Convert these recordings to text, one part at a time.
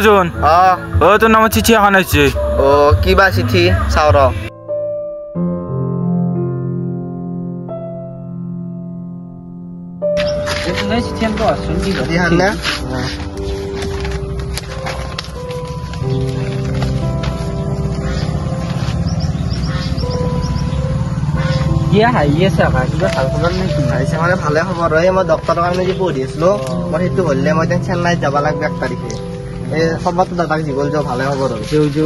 জন তোর নাম চিঠি এখন আসছে। ও কিবা চিঠি চাও র ভালে খবৰ মই ডক্টৰৰ কাৰণে যে পঢ়ি আছিলো মই সেইটো হলে মই চেন্নাইত যাব লাগবে 1 তাৰিখে এই খবৰটো দাদাক জীবল যাও ভালে খবৰ হ'ল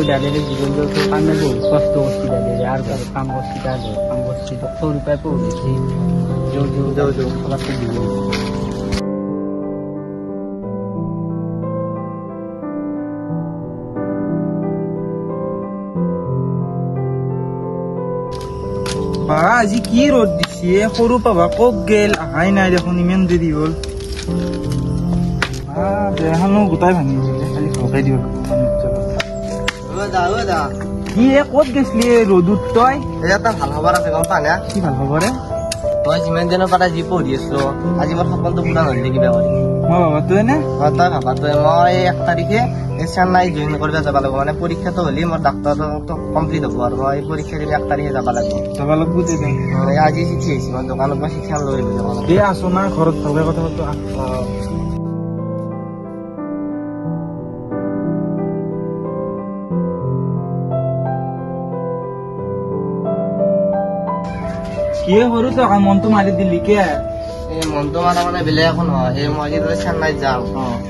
দাদারে জীবন কামে বহু কষ্ট করছি দাদারে আর কাম করছি কাম করছি তো 100 রুপিয়া পড়েছি খবর তো দিব আজি কি রোদ দিছে সরু পাবা কক গেল আহাই নাই দেখোন ইমান দেরি হল দেহানো গোটাই ভাঙি দিলে খালি সকাই দিব কি কত গেছলি রোদুত তই এটা ভাল খবৰ আছে গম পা না কি ভাল খবৰ মই যিমান দিনৰ পৰা যি পঢ়ি আছিলো আজি মোৰ সপোনটো পূৰা হ'ল কিবা কৰি মই বাবা তই নে তই ভাবা তই মই 1 তাৰিখে চেন্নাই জইন কৰিব যাব লাগিব মানে পৰীক্ষাটো হ'লে মোৰ ডাক্তৰটো কমপ্লিট হ'ব আৰু মই পৰীক্ষা দিলে 1 তাৰিখে যাব লাগিব আজি চিঠি আহিছে মই দোকানত মই চিঠি লৈ যাব দে আছো না ঘৰত ভালকে কথা পাতো কি সৰু তই মনটো মাৰি দিলি কে মনটো মানে বেলেগ একো নহয় সেই মই যদি চেন্নাইত যাম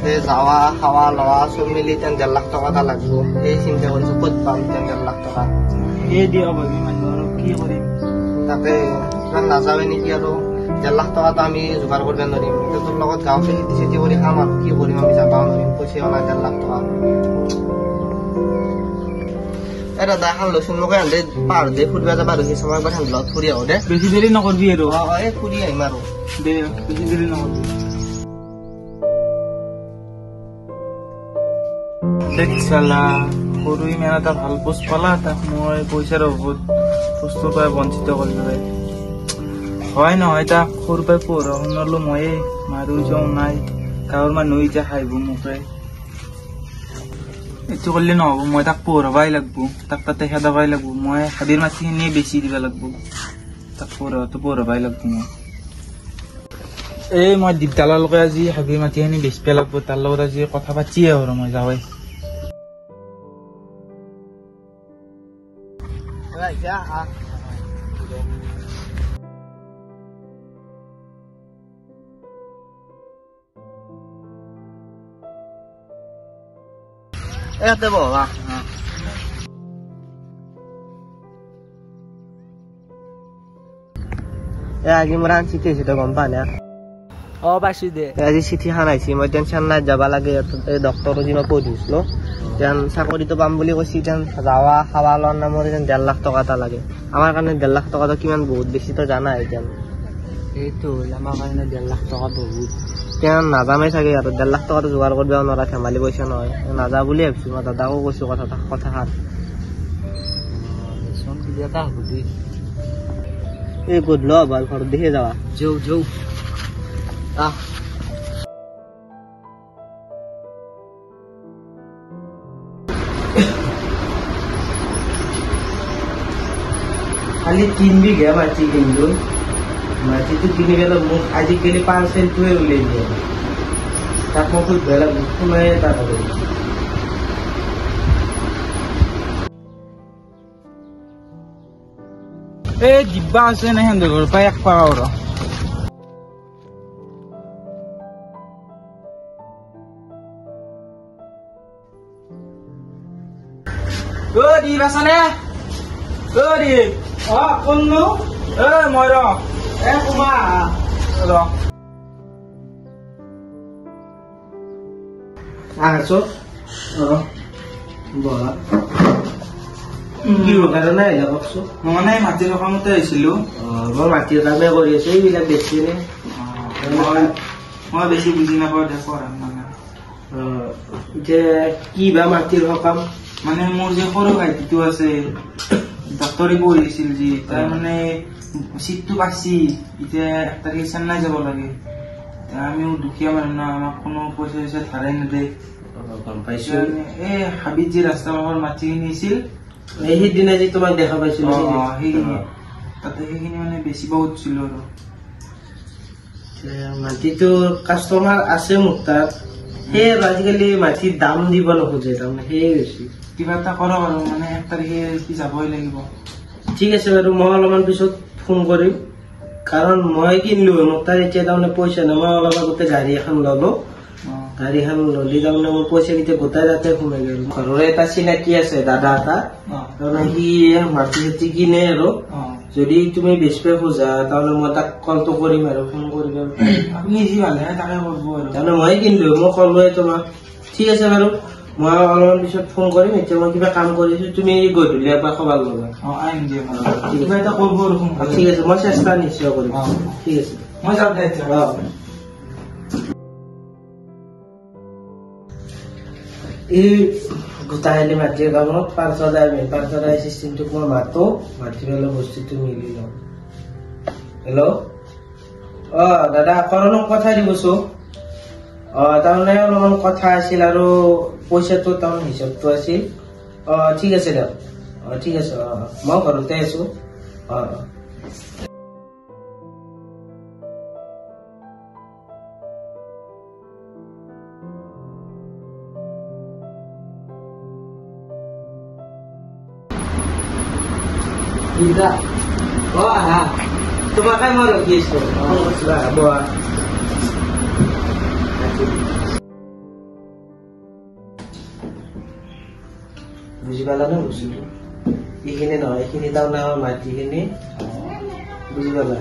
সেই যাৱা খাৱা লোৱা চব মিলি 1.5 লাখ টকা এটা লাগিব সেই চিন্তা কৰিছো ক'ত পাম 1.5 লাখ টকা এই দিয়া ভাবি মানুহ আৰু কি কৰিম তাতে ইমান নাযাবে নেকি আৰু 1.5 লাখ টকাটো আমি যোগাৰ কৰিব নোৱাৰিম তোৰ লগত গাঁৱতে খেতি কৰি খাম আৰু কি কৰিম আমি যাব নোৱাৰিম পইচা নাই 1.5 লাখ টকা এটা দেখান লৈছো মোক পাৰ দে ফুৰিব যাব আৰু সেই সময় বাৰ লগত ফুৰি আহো দে বেছি দেৰি নকৰবি আৰু ফুৰি আহিম আৰু দে বেছি দেৰি নকৰবি দেখ চালা সৰু ইমান এটা ভাল পোষ্ট পালা তাক মই পইচাৰ অভাৱত পোষ্টৰ পৰা বঞ্চিত কৰিলো হয় নহয় তাক সৰু পৰাই পঢ়া শুনালো ময়ে মাৰো যাওঁ নাই গাঁৱৰ মানুহ এতিয়া খাইব মোকে এইটো কৰিলে নহ'ব মই তাক পঢ়াবই লাগব তাক তাতে খেদাবই লাগব মই হাবিৰ মাটিখিনি বেছি দিব লাগব তাক পঢ়াবই লাগব মই এই মই দীপদাললৈকে আজি হাবিৰ মাটিখিনি বেচিব লাগব তাৰ লগত আজি কথা পাতিয়ে আৰু মই যাওঁৱে ইয়াতে বহা আজি মোৰ চিঠি আহিছে তই গম পা না পাইছো দে আজি চিঠিখন আহিছে মই চেন্নাইত যাব লাগে ডক্টৰ যি মই পঢ়িছিলো চাকৰিটো পাম বুলি কৈছে যাৱা খাৱা লোৱাৰ নামৰ 1.5 লাখ টকা এটা লাগে আমাৰ কাৰণে 1.5 লাখ টকাটো কিমান বহুত বেছি তই জানা এতিয়া এইটো আমাৰ কাৰণে 1.5 লাখ টকা বহুত নাজামেই চাগে আৰু 1.5 লাখ টকাটো যোগাৰ কৰিব নোৱাৰা ধেমালি পইচা নহয় নাযা বুলি ভাবিছো মই দাদাকো কৈছো কথাষাৰ এই গধূলি ভাল ঘৰত দেখি যাবা যৌ খালি 3 বিঘা মাটি কিনলো মাটিটো কিনি গেলে মোক আজিকালি পাৰ্চেলটোৱে উলিয়াই দিয়ে তাক মই খুব বেলা সোমাই তাত এই ডিব্বা আছে নে হেন ঘৰৰ পৰা 1 টকা আৰু Đi ra sao nè? Đi. Con nấu. Mời rồi. Em cũng mà. Rồi. Sốt. Bỏ. কি কাৰণে নাই লকছো মানে মাটি ৰকমতে হৈছিলো মই মাটিৰ কামে কৰি আছো এইবিলাক বেছি নে মই বেছি বুজি নাপাওঁ দেখো মানে যে কি বা মাটিৰ সকাম মানে মোৰ যে সৰু ভাইটিটো আছে ডাক্তৰী পঢ়িছিল যি তাৰ মানে চিটটো পাইছি এতিয়া 1 তাৰিখে চেন্নাই যাব লাগে আমিও দুখীয়া মানুহ না আমাক কোনো পইচা ধাৰে নেদে গম পাইছো এই হাবিত যি ৰাস্তা কাষৰ মাটিখিনি আছিল এই সিদিনা যে তোমাক দেখা পাইছিলো সেইখিনি তাতে সেইখিনি মানে বেচিব উঠিছিলো আৰু মাটিটো কাষ্টমাৰ আছে মোক তাত সেই আজিকালি মাটিৰ দাম দিব নোখোজে তাৰমানে সেয়ে বেছি কিবা এটা কৰক আৰু মানে 1 তাৰিখে কি যাবই লাগিব ঠিক আছে বাৰু মই অলপমান পিছত ফোন কৰিম কাৰণ মই কিনিলো মোক তাৰ এতিয়া তাৰমানে পইচা নাই মই অলপ আগতে গাড়ী এখন ললো গাড়ীখন ললি তাৰমানে মোৰ পইচা কেইটা গোটাই তাতে সোমাই গ'ল ঘৰৰে এটা চিনাকি আছে দাদা এটা তাৰমানে সি মাটি চাটি কিনে আৰু যদি তুমি বেচিব খোজা তাৰমানে মই তাক কলটো কৰিম আৰু ফোন কৰিম আপুনি যি ভালে তাকে কৰিব আৰু তাৰমানে মই কিনিলো মই ক'লোৱে তোমাক ঠিক আছে বাৰু মই অলপমান পিছত ফোন কৰিম এতিয়া মই কিবা কাম কৰিছো তুমি গধূলি এবাৰ খবৰ ল'বা আহিম দিয়ক কিবা এটা কৰিব আৰু ঠিক আছে মই চেষ্টা নিশ্চয় কৰিম ঠিক আছে মই যাম দে এতিয়া এই গোটাই মাটিৰ কামত 5,000 এচিষ্টেণ্টটোক মই মাতো মাতি পেলাই বস্তুটো মিলি লওঁ হেল্ল' দাদা কৰণক পঠাই দিবচোন তাৰমানে অলপমান কথা আছিল আৰু পইচাটো তাৰমানে হিচাপটো আছিল ঠিক আছে দিয়ক ঠিক আছে মই ঘৰতে আছো আহা তোমাকে মই ৰখি আছো বুজি পালা ন বস্তুটো এইখিনি নহয় এইখিনি তাৰমানে আমাৰ মাটিখিনি বুজি পালা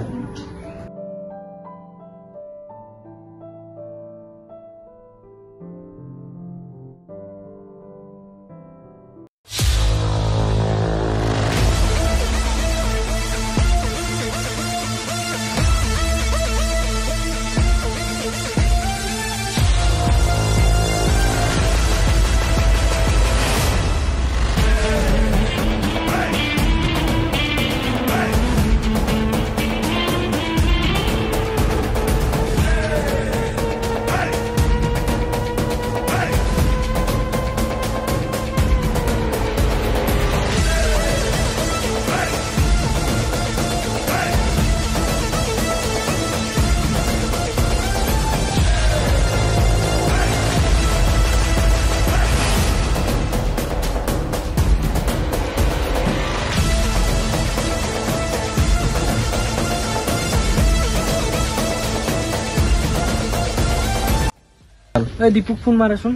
দীপক ফোন মাৰাচোন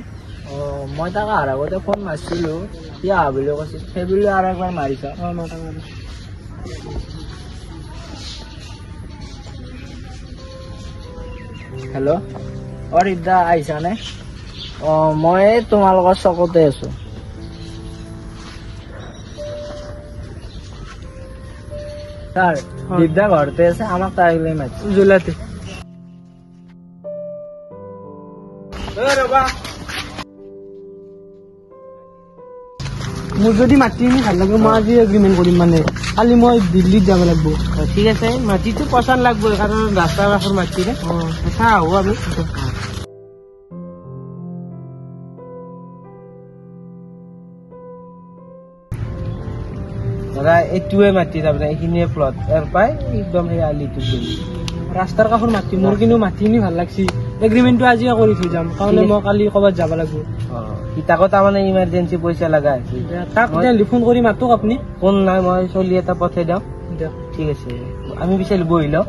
মই তাক আহাৰ আগতে ফোন মাৰিছিলো সি আহা বুলি কৈছিল সেই বুলি আৰু একবাৰ মাৰিছা হেল্ল' ৰিদ্দা আহিছা নে মই তোমালোকৰ চকতে আছো ছাৰ ৰিদ্দা ঘৰতে আছে আমাক তাইক লৈ মাতিছে জুলাতে মোৰ যদি মাটিখিনি ভাল লাগে মই আজি এগ্ৰিমেণ্ট কৰিম মানে কালি মই দিল্লীত যাব লাগিব ঠিক আছে মাটিটো পচন্দ লাগবই কাৰণ ৰাস্তাৰ কাষৰ মাটি চাহ হ'ব আমি দাদা এইটোৱে মাটি তাৰমানে এইখিনিয়ে প্লট ইয়াৰ পৰাই একদম সেই আলিটো ৰাস্তাৰ কাষৰ মাটি মোৰ কিন্তু মাটিখিনি ভাল লাগছি এগ্ৰিমেণ্টটো আজিয়ে কৰি থৈ যাম কাৰণ মই কালি ক'ৰবাত যাব লাগিব তাকো তাৰমানে ইমাৰ্জেঞ্চি পইচা লগা আছে তাক ফোন কৰি মাতক আপুনি ফোন নাই মই চলি এটা পঠাই দিওঁ ঠিক আছে আমি বিচাৰি বহি লওঁ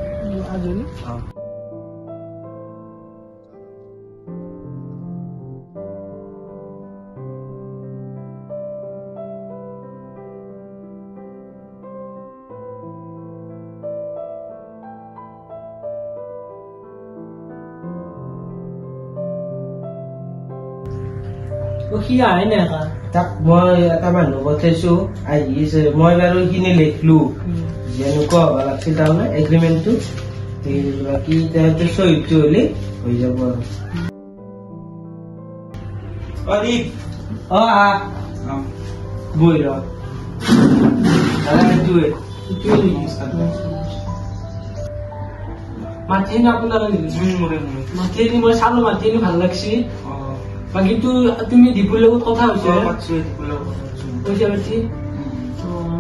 সি আহে নে তাক মই এটা মানুহ পঠাইছো আহিছে মই বাৰু এইখিনি লিখলো যেনেকুৱা হ'ব লাগিছিল তাৰমানে এগ্ৰিমেণ্টটো বাকী তাহাঁতে চহীটো হ'লে হৈ যাব আৰু বহি ৰ মাটিখিনি আপোনালোকে মাটিখিনি মই চালো মাটিখিনি ভাল লাগছি বাকী তুমি দীপুৰ লগত কথা হৈছে পইচা পাতি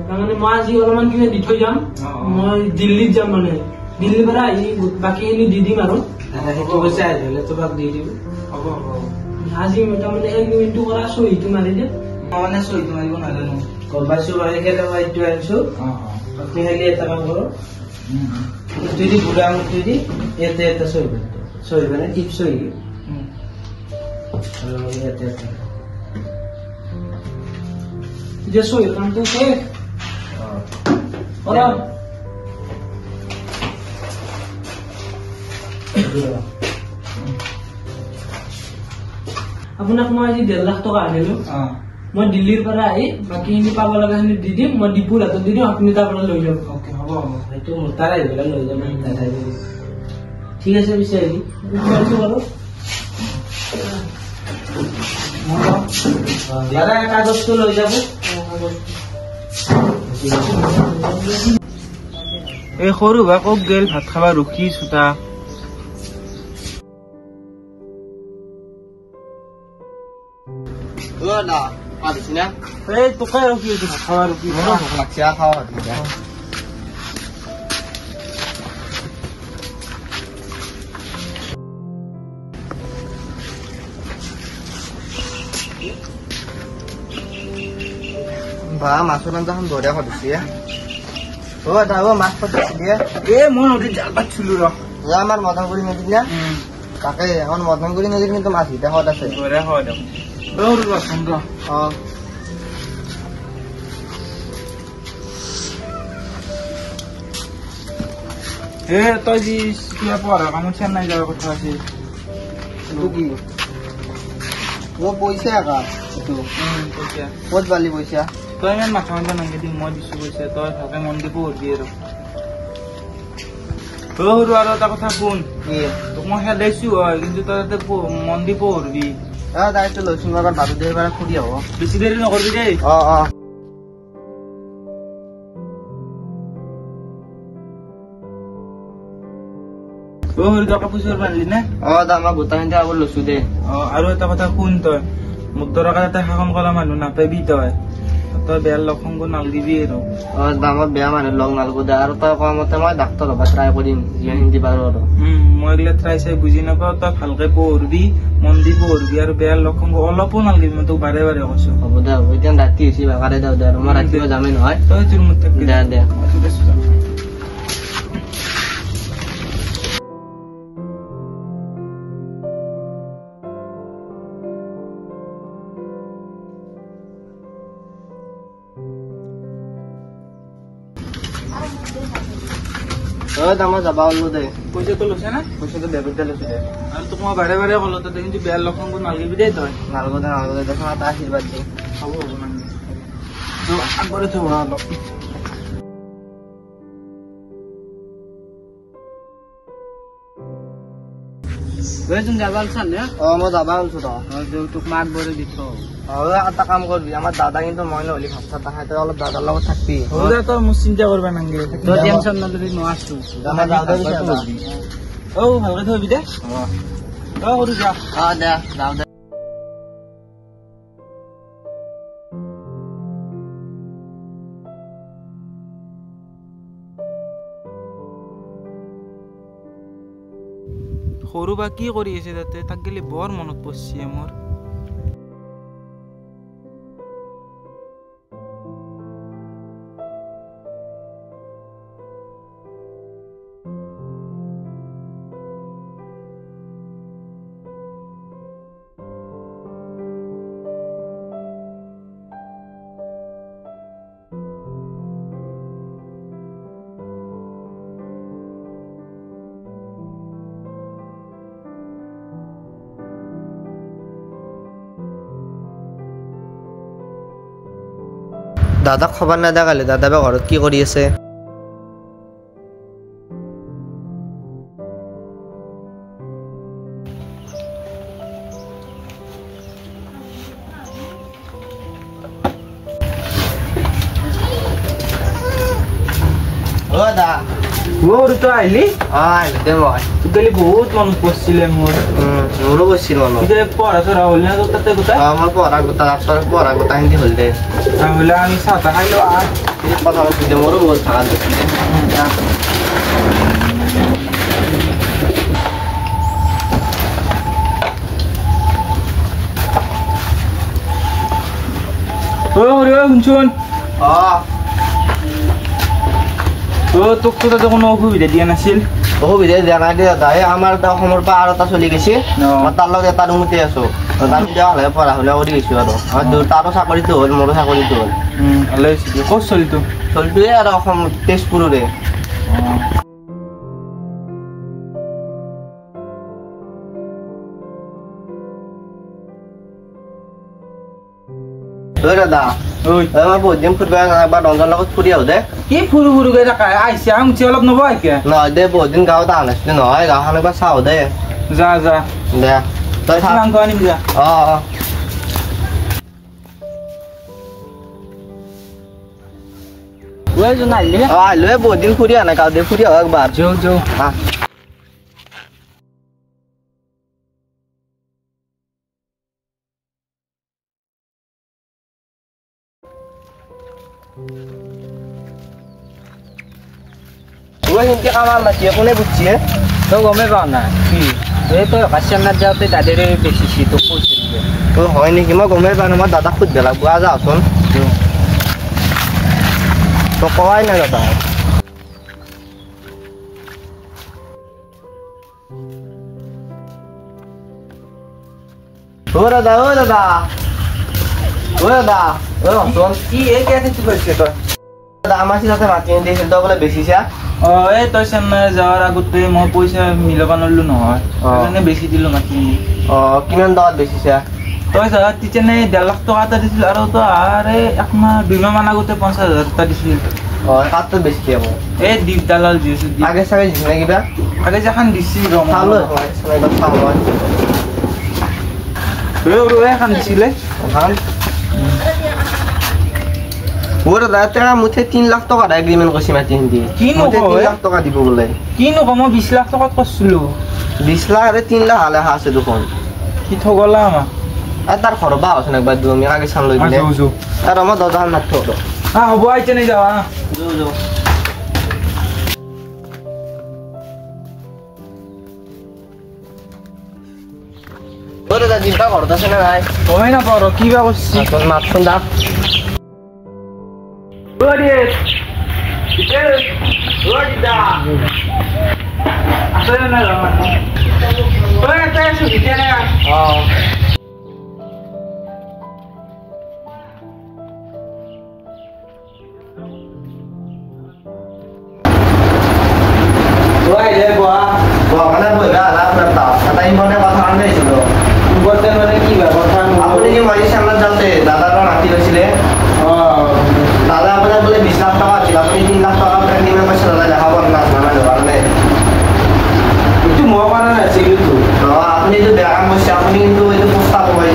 তাৰমানে মই আজি অলপমান কিবা দি থৈ যাম মই দিল্লীত যাম মানে দিল্লীৰ পৰা আহি বাকীখিনি দি দিম আৰু সেইটো পইচা আহিলে তোমাক দি দিম হ'ব আজি তাৰমানে এগ্ৰিমেণ্টটো কৰা চহীটো মাৰি দে মই মানে চহীটো মাৰিব নাজানো গম পাইছো বাৰু সেইকাৰণে মই এইটো আনিছো আপুনি খালি এটা কাম কৰো ইটো দি বুঢ়া আঙুলিটো দি ইয়াতে এটা চহী মানে টিপ চহী আৰু ইয়াতে এটা এতিয়া চহীৰ কামটো শেষ আপোনাক মই আজি 1.5 লাখ টকা আনিলো মই দিল্লীৰ পৰা আহি বাকীখিনি পাব লগাখিনি দি দিম মই দীপুৰ হাতত দি দিম আপুনি তাৰ পৰা লৈ যাব অ'কে হ'ব সেইটো মোৰ তাৰ আহিবলৈ লৈ যাম ঠিক আছে পিছে আহি বাৰু দাদা কাগজটো লৈ যাব এই সৰু বা কক গেল ভাত খাবা ৰখি চোতা এই তোকে ৰখি আছো ভাত খাবা ৰখি বা মাছৰ আঞ্জাখন বঢ়িয়া কৰিছে মাছ পাতিছিল এ মই নদীত জাল পাতিছিলো আমাৰ মদনগুৰি নদীত না তাকে এখন মদনগুৰি নদীত কিন্তু মাছ কেইটা সোৱাদ আছে বঢ়িয়া হয় এ তই যি কিবা পঢ়া কামত চেন্নাই যাৱাৰ কথা আছিল এইটো কি পইচা একা এইটো পইচা ক'ত পালি পইচা তই ইমান মাথা মাথা নাকি মই দিছো পইচা তই ভালকে মন দি পঢ়বি আৰু সৰু আৰু এটা কথা শুন তোক মই খেলাইছো হয় কিন্তু তই তাতে মন দি পঢ়বি দায়িত্ব লৈছো মই বাবু দেহৰ পৰা ফুৰি আহো বেছি দেৰি নকৰবি দেই সৰু টকা পইচা বান্ধিলি নে মই গোটাখিনি আব লৈছো দে আৰু এটা কথা শুন তই মোক দৰকাৰ এটা শাসন কৰা মানুহ নাপাবি তই বেয়া লগ সংগ নালগিবি আৰু মই বেয়া মানুহ লগ নালগো দে আৰু তই কোৱা মতে মই ডাক্তৰ হবা ট্ৰাই কৰিম যিমানখিনি পাৰো আৰু মই এইগিলা ট্ৰাই চাই বুজি নাপাওঁ তই ভালকে পঢ়বি মন দি পঢ়বি আৰু বেয়া লগ সংগ অলপো নালগিবি মই তোক বাৰে বাৰে কৈছো হ'ব দে হ'ব এতিয়া ৰাতি হৈছে ভাগাৰে যাওঁ দে আৰু মই ৰাতিপুৱা যামেই নহয় তই তোৰ মত থাকবি দে দে মই যাবা ওলো দে পইচাটো লৈছে না পইচাটো বেগতে লৈছো দে আৰু তোক মই বাৰে বাৰে ক'লো তই কিন্তু বেয়া লগ সংগ নালগিবি দেই তই নালগো দে দেখোন এটা আশীৰ্বাদ দে হ'ব মানে আগবাঢ়ি থব অলপ যাবা চাল মই যাবা ওলছো তোক মাক বৰে দি থ এটা কাম কৰবি আমাৰ দাদা কিন্তু মই নহলি ভাত চাত খাই তই অলপ দাদাৰ লগত থাকবি তই মোক চিন্তা কৰবা নাংগে তই টেনচন নলবি নোৱাৰছো ভালকে থবি দে সৰু যা দে যাওঁ দে সৰু বা কি কৰি আছে তাতে তাক গেলি বৰ মনত পৰছে মোৰ দাদাক খবৰ নেদা কালি দাদা বা ঘৰত কি কৰি আছে দা তো আহিলি আহিলো দে মই গেলি বহুত মনত পৰিছিলে মোৰ মোৰো গৈছিল মনত এতিয়া পঢ়া চঢ়া হ'ল না তোৰ তাতে গোটাই মই পঢ়া গোটা হিন্দি হ'ল দে হ'লে আমি চাহ তাহ খাই লওঁ কথা পাতি দে মোৰো বহুত ভাল লাগিছিলে শুনচোন অঁ তোক তো তাতে কোনো অসুবিধা দিয়া নাছিল অসুবিধা দিয়া নাই দে দাদা আমাৰ এটা অসমৰ পৰা আৰু এটা চলি গৈছে মই তাৰ লগত এটা ৰুমতে আছো তাৰ হ'লে পঢ়া শুনা কৰি গৈছোঁ আৰু তাৰো চাকৰিটো হ'ল মোৰো চাকৰিটো হ'ল ভালে হৈছে ক'ত চলিটো চলিটোৱে আৰু অসম তেজপুৰৰে দাদা মই বহুত দিন ফুৰিব এবাৰ ৰঞ্জনৰ লগত ফুৰি আহো দে কি ফুৰু ফুৰুকে থাকে আহিছে আহোঁচি অলপ নব আহিকে নহয় দে বহুত দিন গাঁৱত অহা নাছিলো নহয় গাঁওখন এবাৰ চাওঁ দে যা যা দে তই মাংস আনিম যা অঁ আহিলো বহুত দিন ফুৰি অহা নাই গাঁৱত ফুৰি আহো একবাৰ যাওঁ সিনকে কামাল নাছি কোনে বুঝছি তই গমেই পাও না কি এই তই কাছিয়ানাত যাওঁতে দাদেৰে বেচিছি তোক কৈছিল তো হয় নেকি মই গমেই পাওঁ মই দাদাক সুধিব লাগিব যাওঁচোন তো কোৱাই নাই দাদা দাদা দাদা দাদা কি এই কেনে কি কৰিছে তই দাদা আমাৰ চিনাতে মাতি দিছিল তই বোলে বেচিছা এই তই চেন্নাই যাৱাৰ আগতে মই পইচা মিলাব নোৱাৰিলো নহয় সেইকাৰণে বেচি দিলোঁ মাতি কিমান টকাত বেচিছা তই যা তিতেনে 1.5 লাখ টকা এটা দিছিল আৰু তই আৰে 1 মাহ 2 মাহ মান আগতে 50,000 টকা দিছিল কাতটো বেছি দিয়ে মই এই দীপ দালাল দি আছে আগে চাগে দিছিল নে কিবা আগে যাখান দিছি চালো এখন দিছিলে দাদা মুঠে 3 লাখ টকা এগ্ৰিমেণ্ট কৰিছে মাটি হিন্দি কিনো 3 লাখ টকা দিব বোলে কিনো কম 20 লাখ টকাত কৰিছিলো 20 লাখ আৰু 3 লাখ হালে আছে দুখন কি ঠগলা আমাক তাৰ ঘৰৰ বা আছে একবাৰ আমি আগে চান লৈ দিলে আৰু আমাৰ দৰ্জাখন নাথো হ'ব আইতে নাই যাৱা দাদা দিনটা ঘৰত আছে নে নাই গমেই নাপাওঁ ৰ কিবা কৰিছি তোৰ মাতখন দাক আপুনি কি মই চামনাত যাওঁতে দাদাৰ পৰা মাতি লৈছিলে দাদা আপোনাৰ বোলে 20 লাখ টকা আছিল আপুনি 3 লাখ টকা কিমান পইচা দাদা দেখাব কাৰণে এইটো মই কৰা নাছিলো আপুনি এইটো বেয়া কাম কৰিছে আপুনি কিন্তু এইটো প্ৰস্তাৱ হয়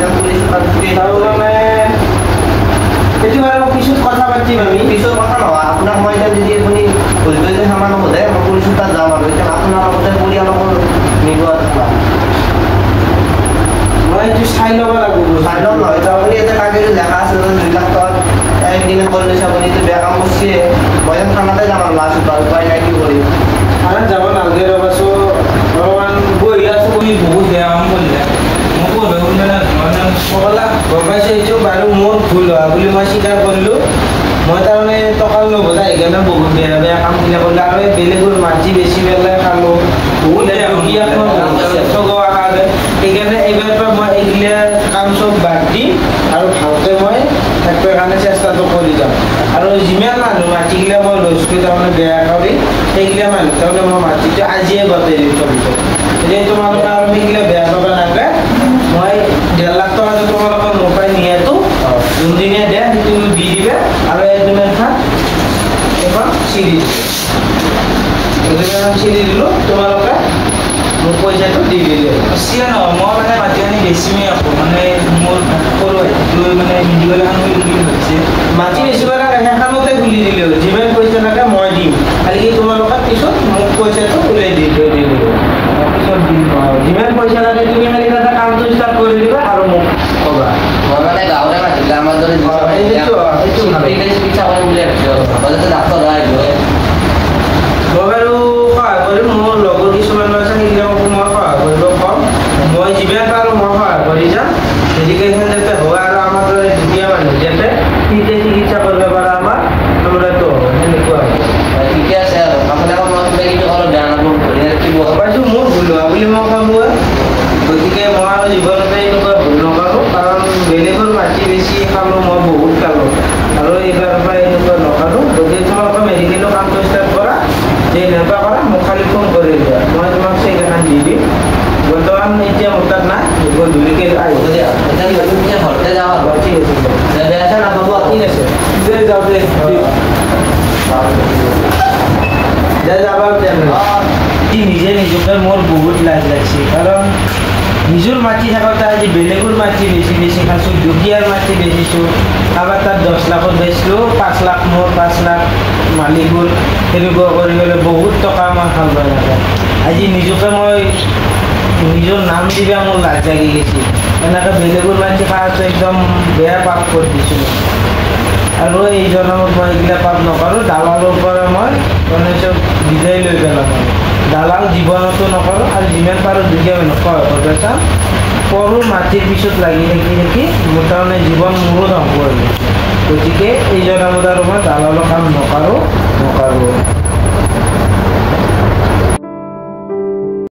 এইটো বাৰু পিছত কথা পাতিম আমি পিছৰ কথা নহয় আপোনাক মই এতিয়া যদি আপুনি ভুলটো যদি ক্ষমা নকৰে মই পুলিচৰ তাত যাম আৰু এতিয়া আপোনাৰ লগতে পৰিয়ালকো নিব মই এইটো চাই ল'ব লাগিব চাই লওক নহয় আপুনি এতিয়া কাগজত লেখা আছে 2 লাখ টকা একদিনে কৰি লৈছে আপুনি এইটো বেয়া কাম কৰিছে মই যেন থানাতে যাম আৰু লাষ্ট উপায় নাই কি কৰিম থানাত যাব নালাগে ৰ'বাছো অলপমান বহি আছো বুলি বহুত বেয়া কাম কৰিলে মোক ক'লা গম পাইছোঁ এইটো বাৰু মোৰ ভুল হোৱা বুলি মই স্বীকাৰ কৰিলোঁ মই তাৰমানে টকাৰ লোভত আহি কেনে বহুত বেয়া বেয়া কামবিলাক কৰিলোঁ আৰু বেলেগৰ মাটি বেচি পেলাই খালোঁ বহুত ঠগোৱা কাৰণে সেইকাৰণে এইবাৰ পৰা মই এইগিলা কাম চব বাদ দি আৰু ভালকৈ মই থাকিবৰ কাৰণে চেষ্টাটো কৰি যাম আৰু যিমান মানুহ মাটিগিলা মই লৈছোঁ তাৰমানে বেয়া কৰি সেইগিলা মানুহ তাৰমানে মই মাটিটো আজিয়ে গতাই দিম চবকে এতিয়া তোমালোকে আৰু সেইগিলা বেয়া পাব নালাগে মই 1.5 লাখ টকা তোমালোকৰ নোপাই নিয়াটো যোনদিনীয়া দিয়া সেইটো দি দিবা আৰু এগ্ৰিমেণ্ট এখন চিৰি দিলোঁ তোমালোকে মোক পইচাটো দি দিলে চিয়া নহয় মই মানে মাটি আনি বেছিমেই আকৌ মানে মোৰ সৰু লৈ মানে মিডিকেল এখন খুলি হৈছে মাটি বেছিব লাগে সেইখনতে খুলি দিলে যিমান পইচা লাগে মই দিম খালি তোমালোকে পিছত পইচাটো ওলাই দি থৈ দিলোঁ পিছত দিম আৰু যিমান পইচা লাগে তুমি খালি এটা কামটো ষ্টাৰ্ট কৰি দিবা আৰু মোক ক'বা মই মানে গাঁৱৰে মাতিলে আমাৰ দৰে চিকিৎসা কৰিম বুলি ভাবিছোঁ আগতে ডাক্তৰ হয় মই বাৰু সহায় কৰিম মোৰ লগৰ কিছুমান আছে সেইবিলাককো মই সহায় কৰিব ক'ম মই যিমান পাৰোঁ মই সহায় কৰি যাম এডুকেশ্যন যাতে হয় আৰু আমাৰ দৰে দুখীয়া মানুহ যাতে ফ্ৰীতে চিকিৎসা কৰিব পাৰে আমাৰ আমাৰতো সেনেকুৱা ঠিকে আছে আৰু আপোনালোকে মই কিবা কিন্তু অলপ বেয়া নাপাব ধৰি ৰাখিব পাইছোঁ মোৰ ভুল হোৱা বুলি মই ভাবোঁ গতিকে মই আৰু জীৱনতে এনেকুৱা ভুল নকৰোঁ কাৰণ বেলেগৰ মাটি বেছি খালোঁ মই বহুত খালোঁ আৰু এইবাৰৰ পৰা এনেকুৱা নকৰোঁ গতিকে তোমালোকে মেডিকেলৰ কামটো ষ্টাৰ্ট কৰা যে এনেকুৱা কৰা মোক খালি ফোন কৰি দিয়া মই তোমাক চেক এখন দি দিম বৰ্তমান এতিয়া মোৰ তাত নাই গধূলিকৈ আহিব দিয়া ঘৰতে যাওঁ আৰু ঠিক আছে বেয়া চেয়া নাপাব ঠিক আছে দে যাওঁ দে যাবা ই নিজে নিজকে মোৰ বহুত লাজ লাগিছে কাৰণ নিজৰ মাটি থাকোঁতে আজি বেলেগৰ মাটি বেছি বেছি খাইছোঁ দুখীয়াৰ মাটি বেচিছোঁ কাৰোবাৰ তাত 10 লাখত বেচিলোঁ 5 লাখ মোৰ 5 লাখ মালিকৰ তেনেকুৱা কৰি পেলাই বহুত টকা মই খাব লাগে আজি নিজকে মই নিজৰ নাম দিবা মোৰ লাজ লাগি গৈছে এনেকৈ বেলেগৰ মাটি খাওঁতে একদম বেয়া পাপ কৰি দিছিলোঁ আৰু এই জনমত মই এইগিলা পাপ নকৰোঁ দালালৰ পৰা মই মানে চব বিদায় লৈ পেলাম দালাল জীৱনতো নকৰোঁ আৰু যিমান পাৰোঁ দুখীয়া মানুহক সহায় কৰিব চাম সৰু মাটিৰ পিছত লাগি থাকি থাকি মোৰ তাৰমানে জীৱন মোৰো ধ্বংস হৈ গৈছে গতিকে এই জনমত আৰু মই দালালৰ কাম নকৰোঁ